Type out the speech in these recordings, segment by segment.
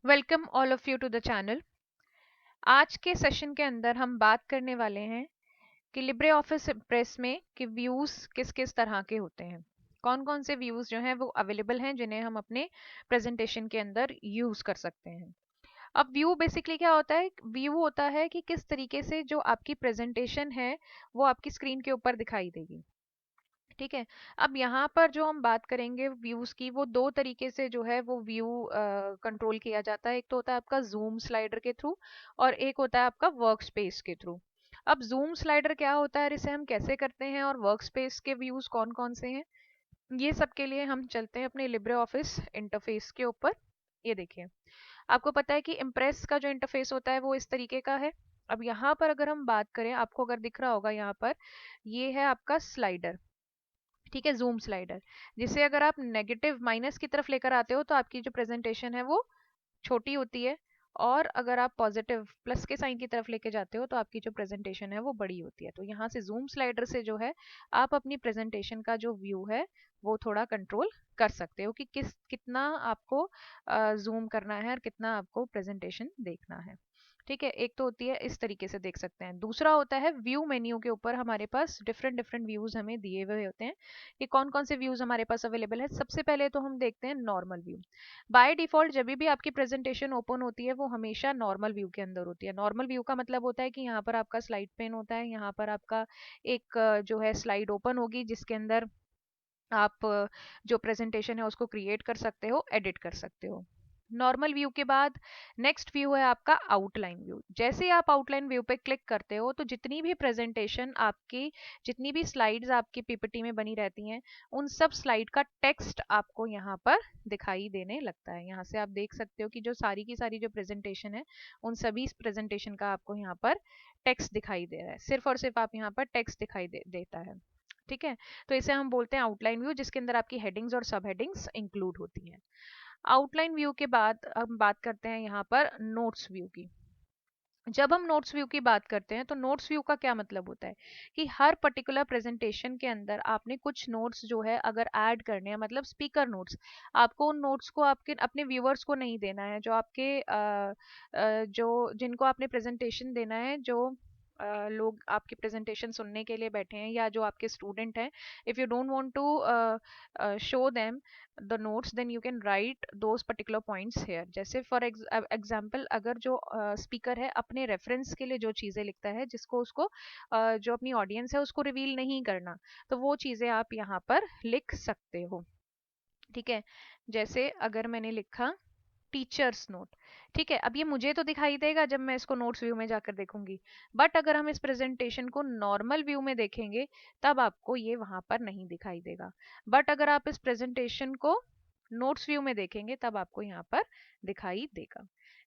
Welcome all of you to the channel. आज के session के अंदर हम बात करने वाले हैं कि लिब्रे ऑफिस इम्प्रेस में कि व्यूज़ किस किस तरह के होते हैं, कौन कौन से व्यूज़ जो हैं वो अवेलेबल हैं जिन्हें हम अपने प्रेजेंटेशन के अंदर यूज़ कर सकते हैं। अब व्यू बेसिकली क्या होता है? व्यू होता है कि किस तरीके से जो आपकी प्रेजेंटेशन है वो आपकी स्क्रीन के ऊपर दिखाई देगी। ठीक है। अब यहाँ पर जो हम बात करेंगे व्यूज की, वो दो तरीके से जो है वो व्यू कंट्रोल किया जाता है। एक तो होता है आपका जूम स्लाइडर के थ्रू और एक होता है आपका वर्क स्पेस के थ्रू। अब जूम स्लाइडर क्या होता है और इसे हम कैसे करते हैं और वर्क स्पेस के व्यूज कौन कौन से हैं, ये सब के लिए हम चलते हैं अपने लिब्रे ऑफिस इंटरफेस के ऊपर। ये देखिए, आपको पता है कि इम्प्रेस का जो इंटरफेस होता है वो इस तरीके का है। अब यहाँ पर अगर हम बात करें, आपको अगर दिख रहा होगा यहाँ पर, ये है आपका स्लाइडर। ठीक है, जूम स्लाइडर, जिसे अगर आप नेगेटिव माइनस की तरफ लेकर आते हो तो आपकी जो प्रेजेंटेशन है वो छोटी होती है, और अगर आप पॉजिटिव प्लस के साइन की तरफ लेके जाते हो तो आपकी जो प्रेजेंटेशन है वो बड़ी होती है। तो यहाँ से जूम स्लाइडर से जो है आप अपनी प्रेजेंटेशन का जो व्यू है वो थोड़ा कंट्रोल कर सकते हो कि कितना आपको जूम करना है और कितना आपको प्रेजेंटेशन देखना है। ठीक है, एक तो होती है इस तरीके से देख सकते हैं। दूसरा होता है व्यू मेन्यू के ऊपर हमारे पास डिफरेंट डिफरेंट व्यूज हमें दिए हुए होते हैं कि कौन कौन से व्यूज हमारे पास अवेलेबल है। सबसे पहले तो हम देखते हैं नॉर्मल व्यू। बाय डिफॉल्ट जब भी आपकी प्रेजेंटेशन ओपन होती है वो हमेशा नॉर्मल व्यू के अंदर होती है। नॉर्मल व्यू का मतलब होता है कि यहाँ पर आपका स्लाइड पेन होता है, यहाँ पर आपका एक जो है स्लाइड ओपन होगी जिसके अंदर आप जो प्रेजेंटेशन है उसको क्रिएट कर सकते हो, एडिट कर सकते हो। नॉर्मल व्यू के बाद नेक्स्ट व्यू है आपका आउटलाइन व्यू। जैसे ही आप आउटलाइन व्यू पे क्लिक करते हो तो जितनी भी प्रेजेंटेशन आपकी, जितनी भी स्लाइड्स आपकी पीपीटी में बनी रहती हैं, उन सब स्लाइड का टेक्स्ट आपको यहाँ पर दिखाई देने लगता है। यहाँ से आप देख सकते हो कि जो सारी की सारी जो प्रेजेंटेशन है उन सभी प्रेजेंटेशन का आपको यहाँ पर टेक्स्ट दिखाई दे रहा है। सिर्फ और सिर्फ आप यहाँ पर टेक्स्ट दिखाई देता है। ठीक है, तो इसे हम बोलते हैं आउटलाइन व्यू, जिसके अंदर आपकी हेडिंग्स और सब हेडिंग्स इंक्लूड होती हैं। आउटलाइन व्यू के बाद हम बात करते हैं यहाँ पर नोट्स व्यू की। जब हम नोट्स व्यू की बात करते हैं तो नोट्स व्यू का क्या मतलब होता है कि हर पर्टिकुलर प्रेजेंटेशन के अंदर आपने कुछ नोट्स जो है अगर ऐड करने हैं, मतलब स्पीकर नोट्स, आपको उन नोट्स को आपके अपने व्यूअर्स को नहीं देना है। जो आपके जो जिनको आपने प्रेजेंटेशन देना है, जो लोग आपकी प्रेजेंटेशन सुनने के लिए बैठे हैं या जो आपके स्टूडेंट हैं, if you don't want to show them the notes then you can write those particular points here. जैसे फॉर एग्जाम्पल, अगर जो स्पीकर है अपने रेफरेंस के लिए जो चीज़ें लिखता है जिसको उसको जो अपनी ऑडियंस है उसको रिवील नहीं करना, तो वो चीज़ें आप यहाँ पर लिख सकते हो। ठीक है, जैसे अगर मैंने लिखा टीचर्स नोट, ठीक है, अब ये मुझे तो दिखाई देगा जब मैं इसको नोट्स व्यू में जाकर देखूंगी, बट अगर हम इस प्रेजेंटेशन को नॉर्मल व्यू में देखेंगे तब आपको ये वहां पर नहीं दिखाई देगा। बट अगर आप इस प्रेजेंटेशन को नोट्स व्यू में देखेंगे तब आपको यहाँ पर दिखाई देगा।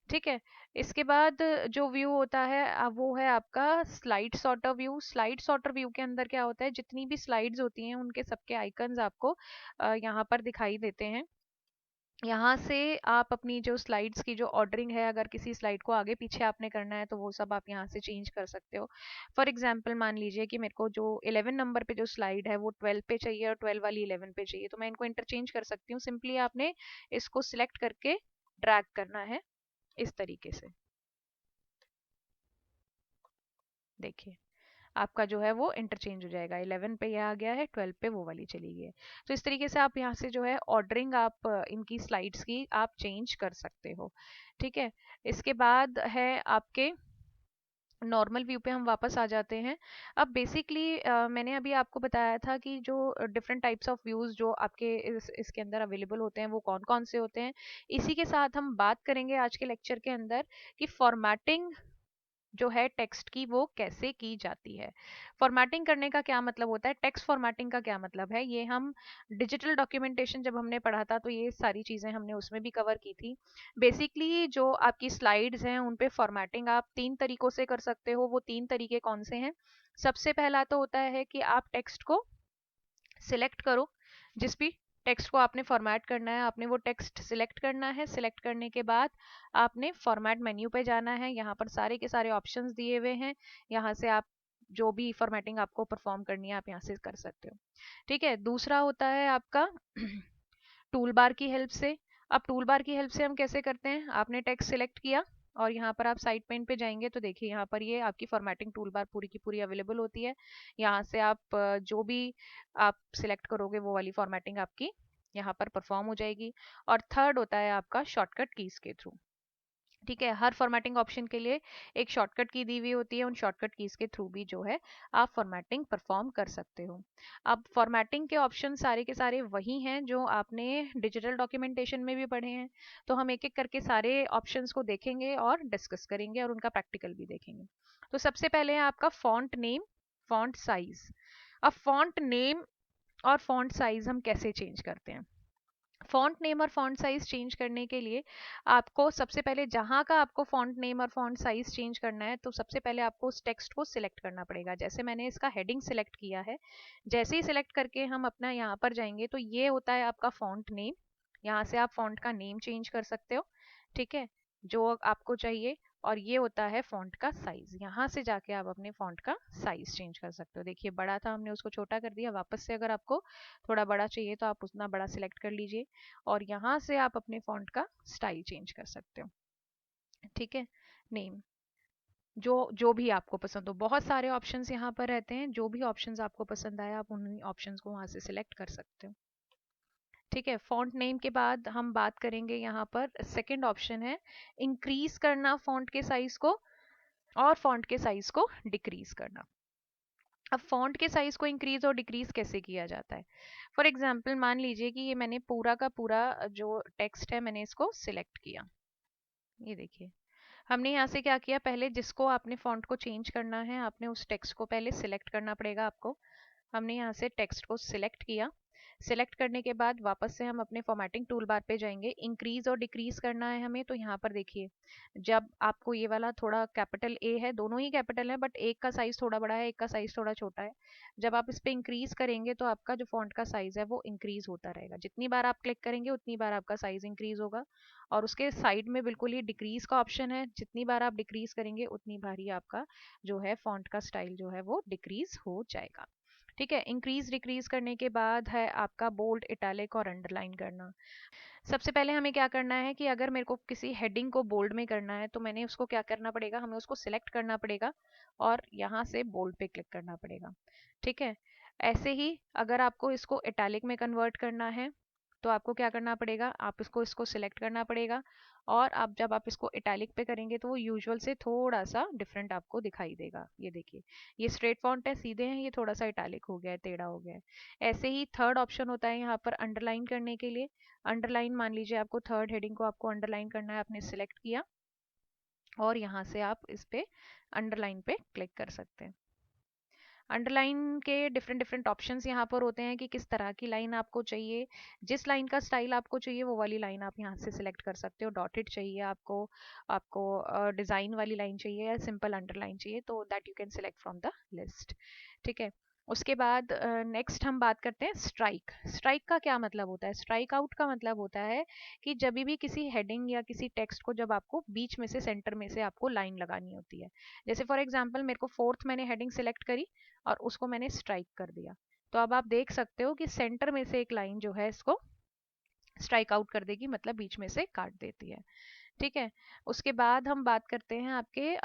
ठीक है, इसके बाद जो व्यू होता है वो है आपका slide sorter view. Slide sorter view के अंदर क्या होता है, जितनी भी स्लाइड्स होती हैं उनके सबके आइकन्स आपको यहाँ पर दिखाई देते हैं। यहाँ से आप अपनी जो स्लाइड्स की जो ऑर्डरिंग है, अगर किसी स्लाइड को आगे पीछे आपने करना है तो वो सब आप यहाँ से चेंज कर सकते हो। फॉर एग्जांपल मान लीजिए कि मेरे को जो 11 नंबर पे जो स्लाइड है वो 12 पे चाहिए और 12 वाली 11 पे चाहिए, तो मैं इनको इंटरचेंज कर सकती हूँ। सिंपली आपने इसको सिलेक्ट करके ड्रैग करना है इस तरीके से। देखिए, आपका जो है वो इंटरचेंज हो जाएगा, 11 पे यह आ गया है, 12 पे वो वाली चली गई है। तो इस तरीके से आप यहाँ से जो है ऑर्डरिंग आप इनकी स्लाइड्स की आप चेंज कर सकते हो। ठीक है, इसके बाद है आपके नॉर्मल व्यू पे हम वापस आ जाते हैं। अब बेसिकली मैंने अभी आपको बताया था कि जो डिफरेंट टाइप्स ऑफ व्यूज जो आपके इसके अंदर अवेलेबल होते हैं वो कौन कौन से होते हैं। इसी के साथ हम बात करेंगे आज के लेक्चर के अंदर कि फॉर्मेटिंग जो है टेक्स्ट की वो कैसे की जाती है। फॉर्मेटिंग करने का क्या मतलब होता है, टेक्स्ट फॉर्मेटिंग का क्या मतलब है, ये हम डिजिटल डॉक्यूमेंटेशन जब हमने पढ़ा था तो ये सारी चीज़ें हमने उसमें भी कवर की थी। बेसिकली जो आपकी स्लाइड्स हैं उन पे फॉर्मेटिंग आप तीन तरीकों से कर सकते हो। वो तीन तरीके कौन से हैं? सबसे पहला तो होता है कि आप टेक्स्ट को सिलेक्ट करो, जिस भी टेक्स्ट को आपने फॉर्मेट करना है आपने वो टेक्स्ट सिलेक्ट करना है। सिलेक्ट करने के बाद आपने फॉर्मेट मेन्यू पे जाना है, यहाँ पर सारे के सारे ऑप्शंस दिए हुए हैं, यहाँ से आप जो भी फॉर्मेटिंग आपको परफॉर्म करनी है आप यहाँ से कर सकते हो। ठीक है, दूसरा होता है आपका टूल बार की हेल्प से अब टूल बार की हेल्प से हम कैसे करते हैं, आपने टेक्स्ट सिलेक्ट किया और यहाँ पर आप साइड पेन पे जाएंगे तो देखिए यहाँ पर ये आपकी फॉर्मेटिंग टूल बार पूरी की पूरी अवेलेबल होती है। यहाँ से आप जो भी आप सिलेक्ट करोगे वो वाली फॉर्मेटिंग आपकी यहाँ पर परफॉर्म हो जाएगी। और थर्ड होता है आपका शॉर्टकट कीज के थ्रू। ठीक है, हर फॉर्मेटिंग ऑप्शन के लिए एक शॉर्टकट की दी हुई होती है, उन शॉर्टकट कीज के थ्रू भी जो है आप फॉर्मेटिंग परफॉर्म कर सकते हो। अब फॉर्मेटिंग के ऑप्शन सारे के सारे वही हैं जो आपने डिजिटल डॉक्यूमेंटेशन में भी पढ़े हैं। तो हम एक एक करके सारे ऑप्शंस को देखेंगे और डिस्कस करेंगे और उनका प्रैक्टिकल भी देखेंगे। तो सबसे पहले है आपका फॉन्ट नेम, फॉन्ट साइज। अब फॉन्ट नेम और फॉन्ट साइज हम कैसे चेंज करते हैं। फॉन्ट नेम और फॉन्ट साइज चेंज करने के लिए आपको सबसे पहले जहां का आपको फॉन्ट नेम और फॉन्ट साइज चेंज करना है तो सबसे पहले आपको उस टेक्स्ट को सिलेक्ट करना पड़ेगा। जैसे मैंने इसका हेडिंग सिलेक्ट किया है, जैसे ही सिलेक्ट करके हम अपना यहाँ पर जाएंगे तो ये होता है आपका फॉन्ट नेम। यहाँ से आप फॉन्ट का नेम चेंज कर सकते हो, ठीक है, जो आपको चाहिए। और ये होता है फॉन्ट का साइज, यहाँ से जाके आप अपने फॉन्ट का साइज चेंज कर सकते हो। देखिए बड़ा था, हमने उसको छोटा कर दिया। वापस से अगर आपको थोड़ा बड़ा चाहिए तो आप उतना बड़ा सिलेक्ट कर लीजिए और यहाँ से आप अपने फॉन्ट का स्टाइल चेंज कर सकते हो। ठीक है, नेम जो जो भी आपको पसंद हो, बहुत सारे ऑप्शंस यहाँ पर रहते हैं, जो भी ऑप्शंस आपको पसंद आए आप उन ऑप्शंस को वहाँ से सिलेक्ट कर सकते हो। ठीक है, फॉन्ट नेम के बाद हम बात करेंगे यहाँ पर सेकंड ऑप्शन है इंक्रीज करना फॉन्ट के साइज को और फॉन्ट के साइज को डिक्रीज करना। अब फॉन्ट के साइज को इंक्रीज और डिक्रीज कैसे किया जाता है। फॉर एग्जाम्पल मान लीजिए कि ये मैंने पूरा का पूरा जो टेक्स्ट है मैंने इसको सिलेक्ट किया। ये देखिए हमने यहाँ से क्या किया, पहले जिसको आपने फॉन्ट को चेंज करना है आपने उस टेक्स्ट को पहले सिलेक्ट करना पड़ेगा आपको। हमने यहाँ से टेक्स्ट को सिलेक्ट किया। सिलेक्ट करने के बाद वापस से हम अपने फॉर्मेटिंग टूल बार पे जाएंगे। इंक्रीज और डिक्रीज करना है हमें, तो यहाँ पर देखिए जब आपको ये वाला थोड़ा कैपिटल ए है, दोनों ही कैपिटल है बट एक का साइज थोड़ा बड़ा है एक का साइज थोड़ा छोटा है। जब आप इस पे इंक्रीज करेंगे तो आपका जो फॉन्ट का साइज है वो इंक्रीज होता रहेगा। जितनी बार आप क्लिक करेंगे उतनी बार आपका साइज इंक्रीज होगा। और उसके साइड में बिल्कुल ही डिक्रीज का ऑप्शन है, जितनी बार आप डिक्रीज करेंगे उतनी बार ही आपका जो है फॉन्ट का स्टाइल जो है वो डिक्रीज हो जाएगा। ठीक है, इंक्रीज डिक्रीज करने के बाद है आपका बोल्ड, इटैलिक और अंडरलाइन करना। सबसे पहले हमें क्या करना है कि अगर मेरे को किसी हेडिंग को बोल्ड में करना है तो मैंने उसको क्या करना पड़ेगा, हमें उसको सिलेक्ट करना पड़ेगा और यहाँ से बोल्ड पे क्लिक करना पड़ेगा। ठीक है, ऐसे ही अगर आपको इसको इटैलिक में कन्वर्ट करना है तो आपको क्या करना पड़ेगा, आप इसको इसको सिलेक्ट करना पड़ेगा और आप जब आप इसको इटैलिक पे करेंगे तो वो यूजुअल से थोड़ा सा डिफरेंट आपको दिखाई देगा। ये देखिए ये स्ट्रेट फॉन्ट है, सीधे हैं, ये थोड़ा सा इटैलिक हो गया है, टेढ़ा हो गया है। ऐसे ही थर्ड ऑप्शन होता है यहाँ पर अंडरलाइन करने के लिए। अंडरलाइन मान लीजिए आपको थर्ड हेडिंग को आपको अंडरलाइन करना है, आपने सिलेक्ट किया और यहाँ से आप इस पे अंडरलाइन पे क्लिक कर सकते हैं। अंडरलाइन के डिफरेंट डिफरेंट ऑप्शंस यहाँ पर होते हैं कि किस तरह की लाइन आपको चाहिए, जिस लाइन का स्टाइल आपको चाहिए वो वाली लाइन आप यहाँ से सिलेक्ट कर सकते हो। डॉटेड चाहिए आपको, आपको डिज़ाइन वाली लाइन चाहिए या सिंपल अंडरलाइन चाहिए, तो that you can select from the list. ठीक है, उसके बाद नेक्स्ट हम बात करते हैं स्ट्राइक। स्ट्राइक का क्या मतलब होता है, स्ट्राइक आउट का मतलब होता है कि जब भी किसी हेडिंग या किसी टेक्स्ट को जब आपको बीच में से सेंटर में से आपको लाइन लगानी होती है। जैसे फॉर एग्जांपल मेरे को फोर्थ मैंने हेडिंग सिलेक्ट करी और उसको मैंने स्ट्राइक कर दिया, तो अब आप देख सकते हो कि सेंटर में से एक लाइन जो है इसको स्ट्राइक आउट कर देगी, मतलब बीच में से काट देती है। ठीक है, उसके बाद हम बात करते हैं आपके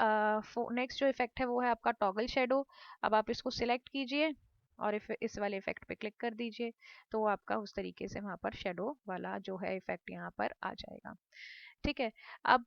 नेक्स्ट जो इफेक्ट है वो है आपका टॉगल शेडो। अब आप इसको सिलेक्ट कीजिए और इस वाले इफेक्ट पे क्लिक कर दीजिए तो आपका उस तरीके से वहां पर शेडो वाला जो है इफेक्ट यहाँ पर आ जाएगा। ठीक है, अब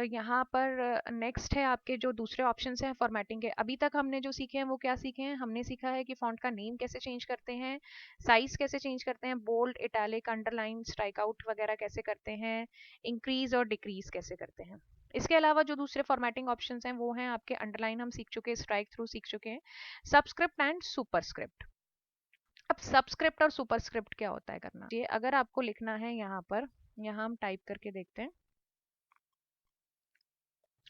यहाँ पर नेक्स्ट है आपके जो दूसरे ऑप्शन हैं फॉर्मेटिंग के। अभी तक हमने जो सीखे हैं वो क्या सीखे हैं, हमने सीखा है कि फॉन्ट का नेम कैसे चेंज करते हैं, साइज कैसे चेंज करते हैं, bold, italic, underline, strike out वगैरह कैसे करते हैं, इंक्रीज और डिक्रीज कैसे करते हैं। इसके अलावा जो दूसरे फॉर्मेटिंग ऑप्शंस हैं वो हैं आपके अंडरलाइन हम सीख चुके हैं, स्ट्राइक थ्रू सीख चुके हैं, सबस्क्रिप्ट एंड सुपरस्क्रिप्ट। अब सबस्क्रिप्ट और सुपरस्क्रिप्ट क्या होता है करना, ये अगर आपको लिखना है यहाँ पर, यहाँ हम टाइप करके देखते हैं।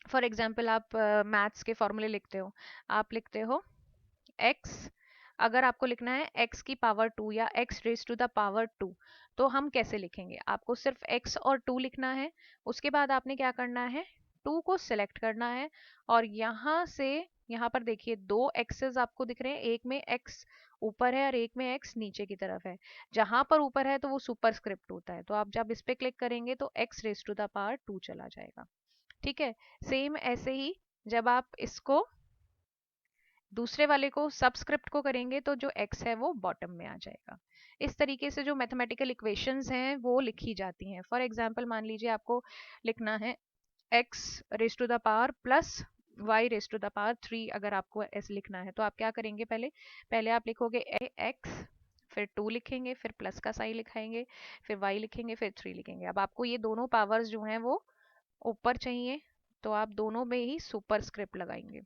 फॉर एग्जाम्पल आप मैथ्स के फॉर्मूले लिखते हो, आप लिखते हो x, अगर आपको लिखना है x की पावर 2 या x raise to the power 2, तो हम कैसे लिखेंगे, आपको सिर्फ x और 2 लिखना है। उसके बाद आपने क्या करना है, 2 को सिलेक्ट करना है और यहाँ से यहाँ पर देखिए दो एक्सेस आपको दिख रहे हैं, एक में x ऊपर है और एक में x नीचे की तरफ है। जहां पर ऊपर है तो वो सुपरस्क्रिप्ट होता है, तो आप जब इस पे क्लिक करेंगे तो x raise to the power 2 चला जाएगा। ठीक है, सेम ऐसे ही जब आप इसको दूसरे वाले को सबस्क्रिप्ट को करेंगे तो जो x है वो बॉटम में आ जाएगा। इस तरीके से जो मैथमेटिकल इक्वेशंस हैं वो लिखी जाती हैं। फॉर एग्जांपल मान लीजिए आपको लिखना है x raise to the power plus y raise to the power 3, अगर आपको ऐसे लिखना है तो आप क्या करेंगे, पहले पहले आप लिखोगे x, फिर 2 लिखेंगे, फिर प्लस का साइन लिखाएंगे, फिर y लिखेंगे, फिर 3 लिखेंगे। अब आपको ये दोनों पावर्स जो हैं वो ऊपर चाहिए, तो आप दोनों में ही सुपरस्क्रिप्ट लगाएंगे।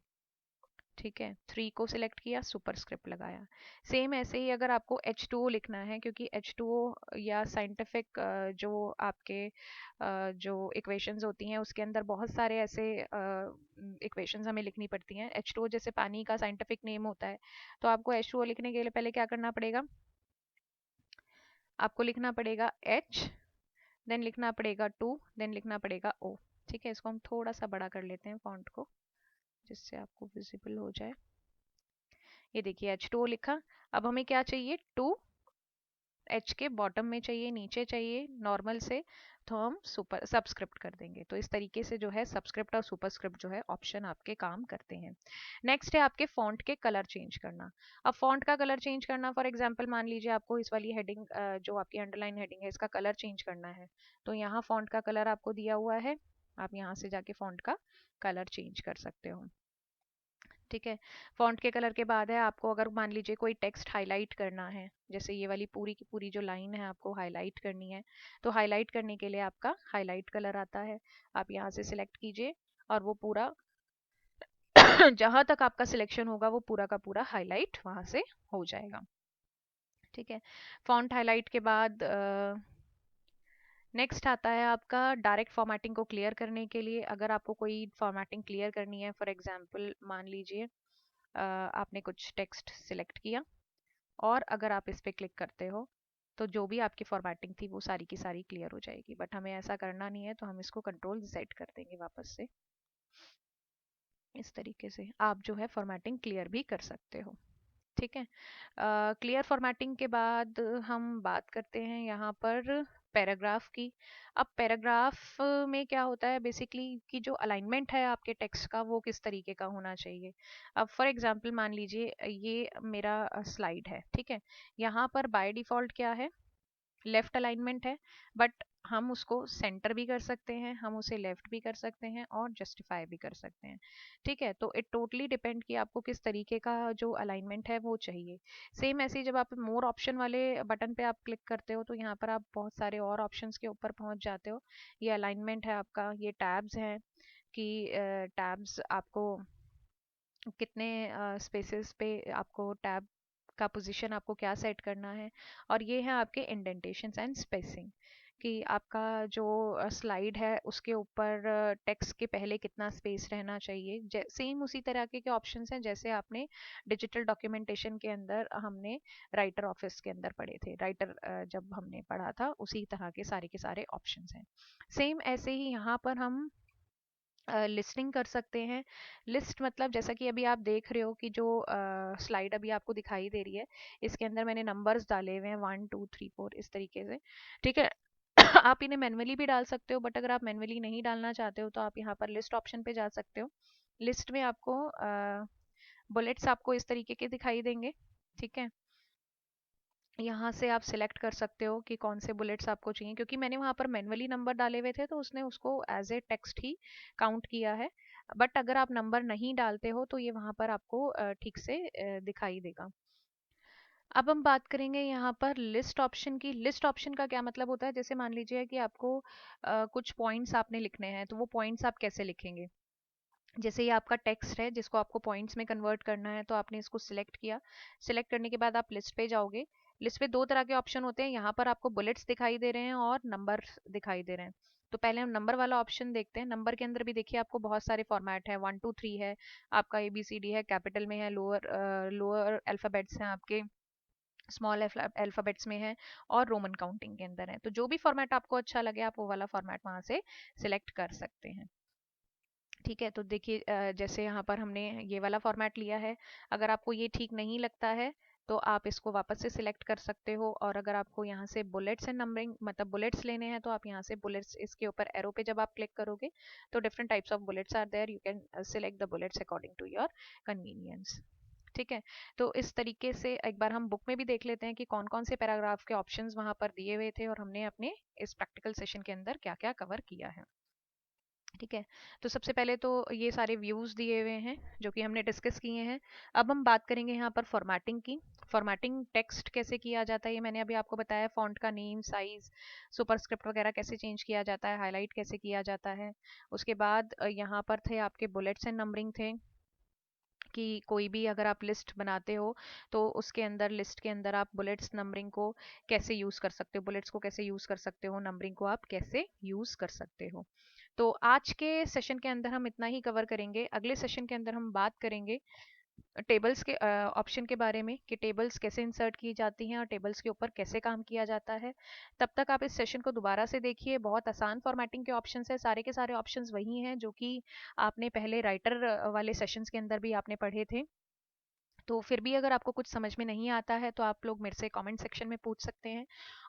ठीक है, 3 को सिलेक्ट किया, सुपरस्क्रिप्ट लगाया। सेम ऐसे ही अगर आपको H2O लिखना है, क्योंकि H2O या साइंटिफिक जो आपके जो इक्वेशंस होती हैं उसके अंदर बहुत सारे ऐसे इक्वेशंस हमें लिखनी पड़ती हैं। H2O जैसे पानी का साइंटिफिक नेम होता है, तो आपको H2O लिखने के लिए पहले क्या करना पड़ेगा, आपको लिखना पड़ेगा H, देन लिखना पड़ेगा 2, देन लिखना पड़ेगा O। ठीक है, इसको हम थोड़ा सा बड़ा कर लेते हैं फॉन्ट को, जिससे आपको विजिबल हो जाए। ये देखिए H2O लिखा। अब हमें क्या चाहिए, 2, H के बॉटम में चाहिए, नीचे चाहिए नॉर्मल से, तो हम सुपर सबस्क्रिप्ट कर देंगे। तो इस तरीके से जो है सब्सक्रिप्ट और सुपरस्क्रिप्ट जो है ऑप्शन आपके काम करते हैं। नेक्स्ट है आपके फॉन्ट के कलर चेंज करना। अब फॉन्ट का कलर चेंज करना, फॉर एग्जांपल मान लीजिए आपको इस वाली हेडिंग जो आपकी अंडरलाइन हेडिंग है इसका कलर चेंज करना है, तो यहाँ फॉन्ट का कलर आपको दिया हुआ है, आप यहाँ से जाके फॉन्ट का कलर चेंज कर सकते हो। ठीक है, फॉन्ट के कलर के बाद है आपको अगर मान लीजिए कोई टेक्स्ट हाईलाइट करना है, जैसे ये वाली पूरी की पूरी जो लाइन है आपको हाईलाइट करनी है, तो हाईलाइट करने के लिए आपका हाईलाइट कलर आता है, आप यहाँ से सिलेक्ट कीजिए और वो पूरा जहां तक आपका सिलेक्शन होगा वो पूरा का पूरा हाईलाइट वहां से हो जाएगा। ठीक है, फॉन्ट हाईलाइट के बाद नेक्स्ट आता है आपका डायरेक्ट फॉर्मेटिंग को क्लियर करने के लिए। अगर आपको कोई फॉर्मेटिंग क्लियर करनी है, फॉर एग्जांपल मान लीजिए आपने कुछ टेक्स्ट सिलेक्ट किया और अगर आप इस पर क्लिक करते हो तो जो भी आपकी फॉर्मेटिंग थी वो सारी की सारी क्लियर हो जाएगी, बट हमें ऐसा करना नहीं है, तो हम इसको कंट्रोल Z कर देंगे वापस से। इस तरीके से आप जो है फॉर्मेटिंग क्लियर भी कर सकते हो। ठीक है, क्लियर फॉर्मेटिंग के बाद हम बात करते हैं यहाँ पर पैराग्राफ की। अब पैराग्राफ में क्या होता है बेसिकली कि जो अलाइनमेंट है आपके टेक्स्ट का वो किस तरीके का होना चाहिए। अब फॉर एग्जांपल मान लीजिए ये मेरा स्लाइड है, ठीक है, यहाँ पर बाय डिफॉल्ट क्या है, लेफ्ट अलाइनमेंट है, बट हम उसको सेंटर भी कर सकते हैं, हम उसे लेफ्ट भी कर सकते हैं और जस्टिफाई भी कर सकते हैं। ठीक है, तो इट टोटली डिपेंड कि आपको किस तरीके का जो अलाइनमेंट है वो चाहिए। सेम ऐसे ही जब आप मोर ऑप्शन वाले बटन पे आप क्लिक करते हो तो यहाँ पर आप बहुत सारे और ऑप्शंस के ऊपर पहुंच जाते हो। ये अलाइनमेंट है आपका, ये टैब्स हैं कि टैब्स आपको कितने स्पेसेस पे आपको टैब का पोजीशन आपको क्या सेट करना है, और ये है आपके इंडेंटेशंस एंड स्पेसिंग कि आपका जो स्लाइड है उसके ऊपर टेक्स्ट के पहले कितना स्पेस रहना चाहिए। सेम उसी तरह के ऑप्शंस हैं जैसे आपने डिजिटल डॉक्यूमेंटेशन के अंदर हमने राइटर ऑफिस के अंदर पढ़े थे, राइटर जब हमने पढ़ा था उसी तरह के सारे ऑप्शंस हैं। सेम ऐसे ही यहाँ पर हम लिस्टिंग कर सकते हैं। लिस्ट मतलब जैसा कि अभी आप देख रहे हो कि जो स्लाइड अभी आपको दिखाई दे रही है इसके अंदर मैंने नंबर्स डाले हुए हैं 1 2 3 4 इस तरीके से। ठीक है, आप इन्हें मैन्युअली भी डाल सकते हो, बट अगर आप मैन्युअली नहीं डालना चाहते हो तो आप यहाँ पर लिस्ट ऑप्शन पे जा सकते हो। लिस्ट में आपको बुलेट्स आपको इस तरीके के दिखाई देंगे। ठीक है, यहाँ से आप सिलेक्ट कर सकते हो कि कौन से बुलेट्स आपको चाहिए, क्योंकि मैंने वहाँ पर मैन्युअली नंबर डाले हुए थे तो उसने उसको एज ए टेक्स्ट ही काउंट किया है, बट अगर आप नंबर नहीं डालते हो तो ये वहाँ पर आपको ठीक से दिखाई देगा। अब हम बात करेंगे यहाँ पर लिस्ट ऑप्शन की। लिस्ट ऑप्शन का क्या मतलब होता है, जैसे मान लीजिए कि आपको कुछ पॉइंट्स आपने लिखने हैं, तो वो पॉइंट्स आप कैसे लिखेंगे। जैसे ये आपका टेक्स्ट है जिसको आपको पॉइंट्स में कन्वर्ट करना है, तो आपने इसको सिलेक्ट किया, सिलेक्ट करने के बाद आप लिस्ट पे जाओगे। लिस्ट पे दो तरह के ऑप्शन होते हैं, यहाँ पर आपको बुलेट्स दिखाई दे रहे हैं और नंबर दिखाई दे रहे हैं। तो पहले हम नंबर वाला ऑप्शन देखते हैं। नंबर के अंदर भी देखिए आपको बहुत सारे फॉर्मेट है, 1 2 3 है आपका, ABCD है, कैपिटल में है, लोअर लोअर अल्फाबेट्स हैं आपके, स्मॉल अल्फाबेट्स में है, और रोमन काउंटिंग के अंदर है। तो जो भी फॉर्मेट आपको अच्छा लगे आप वो वाला फॉर्मेट वहां से सिलेक्ट कर सकते हैं। ठीक है, तो देखिए जैसे यहाँ पर हमने ये वाला फॉर्मेट लिया है, अगर आपको ये ठीक नहीं लगता है तो आप इसको वापस से सिलेक्ट कर सकते हो। और अगर आपको यहाँ से बुलेट्स एंड नंबरिंग मतलब बुलेट्स लेने हैं तो आप यहाँ से बुलेट्स, इसके ऊपर एरो पे जब आप क्लिक करोगे तो different types of bullets are there, you can select the bullets according to your convenience. ठीक है, तो इस तरीके से एक बार हम बुक में भी देख लेते हैं कि कौन कौन से पैराग्राफ के ऑप्शंस वहां पर दिए हुए थे और हमने अपने इस प्रैक्टिकल सेशन के अंदर क्या क्या कवर किया है। ठीक है, तो सबसे पहले तो ये सारे व्यूज दिए हुए हैं जो कि हमने डिस्कस किए हैं। अब हम बात करेंगे यहाँ पर फॉर्मेटिंग की। फॉर्मेटिंग टेक्स्ट कैसे किया जाता है ये मैंने अभी आपको बताया, फॉन्ट का नेम, साइज, सुपरस्क्रिप्ट वगैरह कैसे चेंज किया जाता है, हाईलाइट कैसे किया जाता है। उसके बाद यहाँ पर थे आपके बुलेट्स एंड नंबरिंग थे, कि कोई भी अगर आप लिस्ट बनाते हो तो उसके अंदर, लिस्ट के अंदर आप बुलेट्स नंबरिंग को कैसे यूज कर सकते हो, बुलेट्स को कैसे यूज कर सकते हो, नंबरिंग को आप कैसे यूज कर सकते हो। तो आज के सेशन के अंदर हम इतना ही कवर करेंगे। अगले सेशन के अंदर हम बात करेंगे टेबल्स के ऑप्शन के बारे में, कि टेबल्स कैसे इंसर्ट की जाती हैं और टेबल्स के ऊपर कैसे काम किया जाता है। तब तक आप इस सेशन को दोबारा से देखिए, बहुत आसान फॉर्मेटिंग के ऑप्शंस है, सारे के सारे ऑप्शंस वही हैं जो कि आपने पहले राइटर वाले सेशंस के अंदर भी आपने पढ़े थे। तो फिर भी अगर आपको कुछ समझ में नहीं आता है तो आप लोग मेरे से कमेंट सेक्शन में पूछ सकते हैं।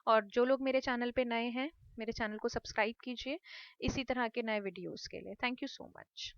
और जो लोग मेरे चैनल पे नए हैं, मेरे चैनल को सब्सक्राइब कीजिए इसी तरह के नए वीडियोस के लिए। Thank you so much.